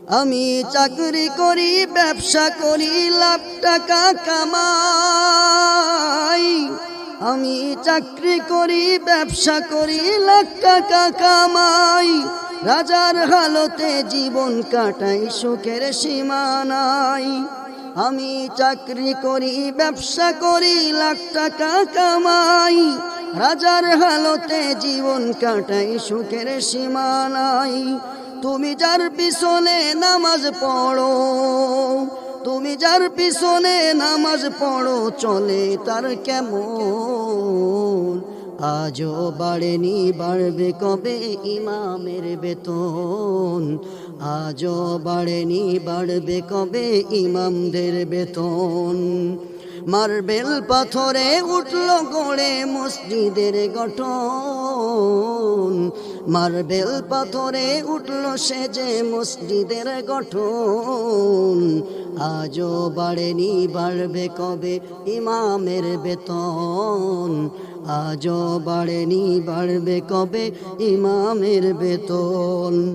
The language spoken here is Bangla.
আমি চাকরি করি ব্যবসা করি লাখ টাকা কামাই। আমি চাকরি করি ব্যবসা করি লাখ টাকা কামাই। রাজার হালতে জীবন কাটাই সুখের সীমা নাই। আমি চাকরি করি ব্যবসা করি লাখ টাকা কামাই। রাজার হালতে জীবন কাটাই সুখের সীমা নাই। তুমি যার পিছনে নামাজ পড়ো, তুমি যার পিছনে নামাজ পড়ো, চলে তার কেমন? আজও বাড়েনি বাড়বে কবে ইমামের বেতন? আজও বাড়েনি বাড়বে কবে ইমামদের বেতন? মার্বেল পাথরে উঠল গড়ে মসজিদের গঠন। মার্বেল পাথরে উঠল সেজে মসজিদের গঠন। আজও বাড়েনি বাড়বে কবে ইমামের বেতন? আজও বাড়েনি বাড়বে কবে ইমামের বেতন?